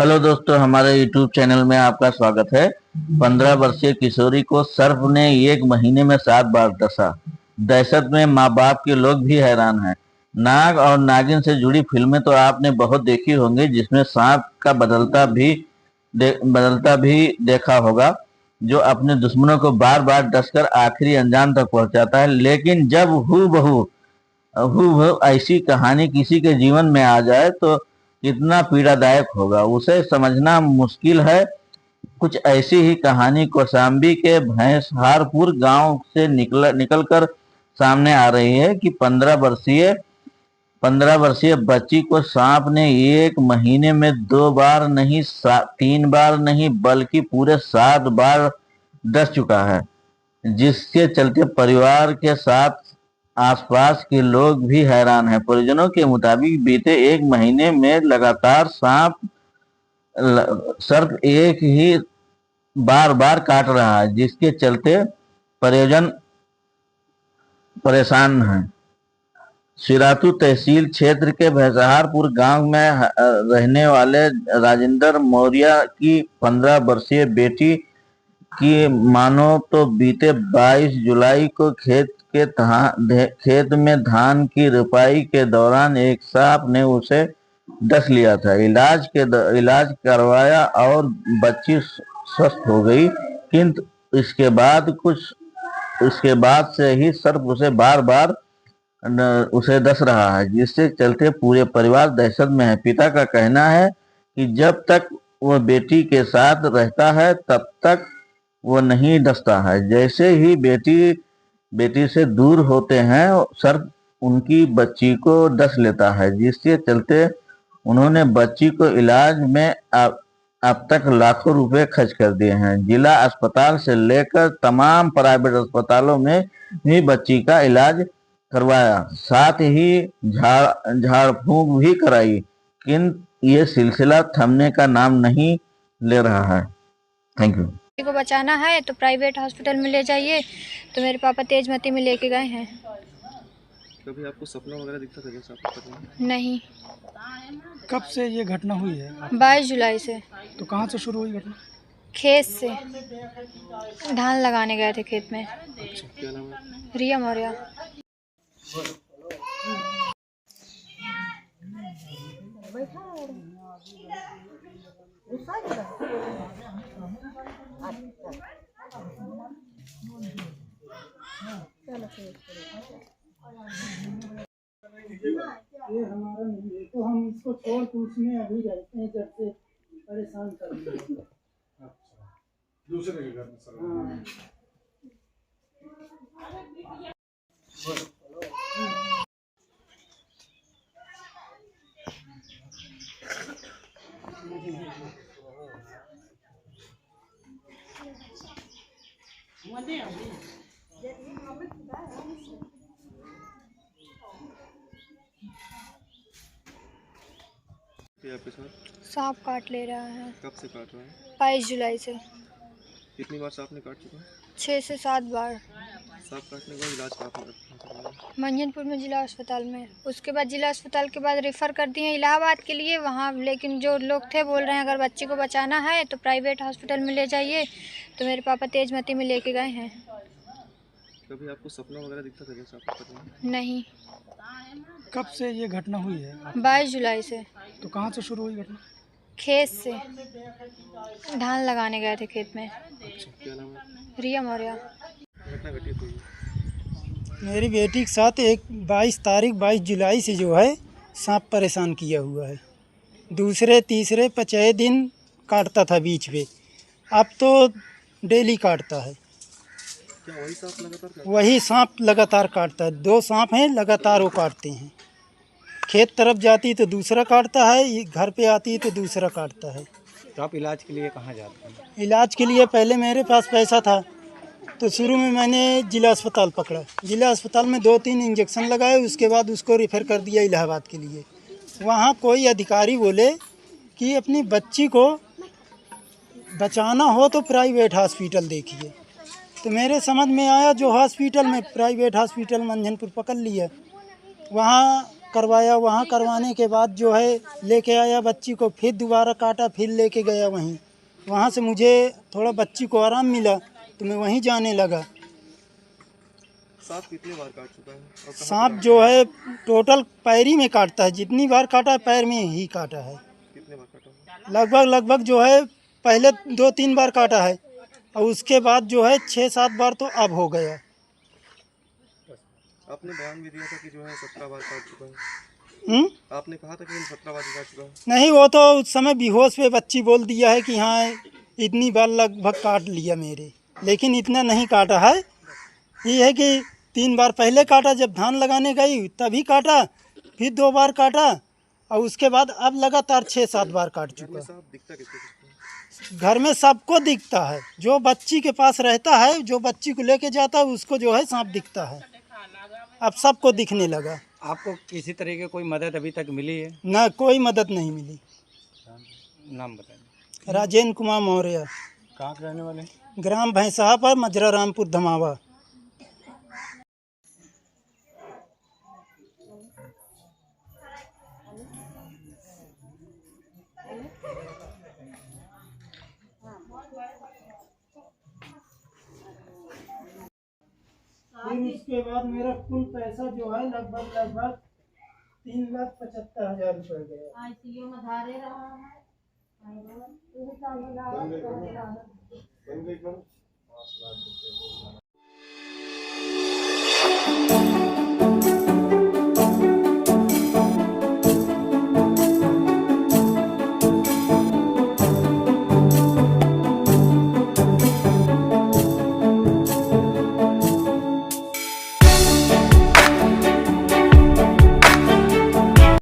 Hello दोस्तों, हमारे YouTube channel में आपका स्वागत है। 15 वर्षीय किशोरी को सर्प ने एक महीने में 7 बार डसा। दहशत में माँ बाप के लोग भी हैरान हैं। नाग और नागिन से जुड़ी फिल्में तो आपने बहुत देखी होंगी, जिसमें सांप का बदलता भी देखा होगा, जो अपने दुश्मनों को बार बार डसकर आखिरी अंजाम तक पहुंचाता है। लेकिन जब हूबहू ऐसी कहानी किसी के जीवन में आ जाए तो कितना पीड़ादायक होगा, उसे समझना मुश्किल है। कुछ ऐसी ही कहानी कौशाम्बी के भैंसहारपुर गांव से निकलकर सामने आ रही है कि 15 वर्षीय बच्ची को सांप ने एक महीने में 2 बार नहीं, 3 बार नहीं, बल्कि पूरे 7 बार डस चुका है, जिसके चलते परिवार के साथ आसपास के लोग भी हैरान हैं। परिजनों के मुताबिक बीते एक महीने में लगातार सर्प एक ही बार बार काट रहा है, जिसके चलते परिजन परेशान हैं। सिराथू तहसील क्षेत्र के भैंसहारपुर गांव में रहने वाले राजेंद्र मौर्य की 15 वर्षीय बेटी की मानो तो बीते 22 जुलाई को खेत में धान की रुपाई के दौरान एक सांप ने उसे डस लिया था। इलाज करवाया और बच्ची स्वस्थ हो गई, किंतु इसके बाद से ही सर्प उसे बार बार उसे डस रहा है, जिससे चलते पूरे परिवार दहशत में है। पिता का कहना है कि जब तक वह बेटी के साथ रहता है तब तक वो नहीं डसता है। जैसे ही बेटी से दूर होते हैं, सर्प उनकी बच्ची को डस लेता है, जिसके चलते उन्होंने बच्ची को इलाज में अब तक लाखों रुपए खर्च कर दिए हैं। जिला अस्पताल से लेकर तमाम प्राइवेट अस्पतालों में भी बच्ची का इलाज करवाया, साथ ही झाड़ फूंक भी कराई, किंतु ये सिलसिला थमने का नाम नहीं ले रहा है। Thank you. को बचाना है तो प्राइवेट हॉस्पिटल में ले जाइए, तो मेरे पापा तेजमती में लेके गए हैं। कभी आपको सपना वगैरह दिखता था जैसा आपको पता है? नहीं। कब से ये घटना हुई है? 22 जुलाई से। तो कहाँ से शुरू हुई घटना? खेत से धान लगाने गए थे खेत में। अच्छा, क्या नाम है? रिया मौर्य। ये हमारा नहीं है, तो हम इसको छोड़ के उसमें अभी रहते हैं, जब से परेशान कर दिए। अच्छा, दूसरे के घर में सर। हाँ। ये आपके साथ सांप काट ले रहा है। कब से काट रहा है? 22 जुलाई से। कितनी बार सांप ने काट चुका है? 6 से 7 बार। सांप काटने का इलाज कहाँ करवाया? मंजनपुर में जिला अस्पताल में। उसके बाद जिला अस्पताल के बाद रेफ़र कर दिए इलाहाबाद के लिए वहाँ, लेकिन जो लोग थे बोल रहे हैं अगर बच्ची को बचाना है तो प्राइवेट हॉस्पिटल में ले जाइए, तो मेरे पापा तेजमती में लेके गए हैं। कभी आपको सपना वगैरह दिखता था जैसा आपको पता है? नहीं। कब से ये घटना हुई है? 22 जुलाई से। तो कहाँ से शुरू हुई घटना? खेत से धान लगाने गए थे खेत में। अच्छा, क्या नाम है? रिया मौर्य। घटना घटी हुई है। मेरी बेटी के साथ 22 जुलाई से जो है सांप परेशान किया हुआ है। दूसरे तीसरे 5 दिन काटता था बीच में, अब तो डेली काटता है। क्या वही सांप लगातार काटता? वही सांप लगातार काटता है। 2 सांप हैं लगातार, वो काटते हैं। खेत तरफ जाती तो दूसरा काटता है, घर पे आती तो दूसरा काटता है। तो आप इलाज के लिए कहाँ जाते हैं? इलाज के लिए पहले मेरे पास पैसा था तो शुरू में मैंने जिला अस्पताल पकड़ा। जिला अस्पताल में 2-3 इंजेक्शन लगाए, उसके बाद उसको रेफ़र कर दिया इलाहाबाद के लिए। वहाँ कोई अधिकारी बोले कि अपनी बच्ची को बचाना हो तो प्राइवेट हॉस्पिटल देखिए। तो मेरे समझ में आया जो हॉस्पिटल में प्राइवेट हॉस्पिटल मंझनपुर पकड़ लिया। वहाँ करवाया, वहाँ करवाने के बाद जो है लेके आया बच्ची को, फिर दोबारा काटा, फिर लेके गया वहीं। वहाँ से मुझे थोड़ा बच्ची को आराम मिला तो मैं वहीं जाने लगा। सांप कितने बार काट चुका है और कहाँ सांप पे जो है टोटल पैर ही में काटता है, जितनी बार काटा है पैर में ही काटा है। कितने बार काटा होगा? लगभग जो है पहले 2-3 बार काटा है और उसके बाद जो है 6-7 बार तो अब हो गया। आपने बयान भी दिया था कि जो है 17 बार काट चुका है। आपने कहा था कि 17 बार काट चुका है। नहीं, वो तो उस समय बेहोश पे बच्ची बोल दिया है कि हाँ इतनी बार लगभग काट लिया मेरे, लेकिन इतना नहीं काटा है। ये है कि 3 बार पहले काटा जब धान लगाने गई तभी काटा, फिर 2 बार काटा और उसके बाद अब लगातार 6-7 बार काट घर में चुका। सांप दिखता किसको किसको? घर में सबको दिखता है, जो बच्ची के पास रहता है, जो बच्ची को लेके जाता है उसको जो है सांप दिखता है। अब सबको दिखने लगा। आपको किसी तरह की कोई मदद अभी तक मिली है? ना कोई मदद नहीं मिली। नाम बताइए। राजेंद्र कुमार मौर्य, कहाँ के रहने वाले? ग्राम भैंसहा पर, मजरा रामपुर, धमावा। फिर उसके बाद मेरा कुल पैसा जो है लगभग 3,75,000 रुपये गया। ICU में धारे रहा है।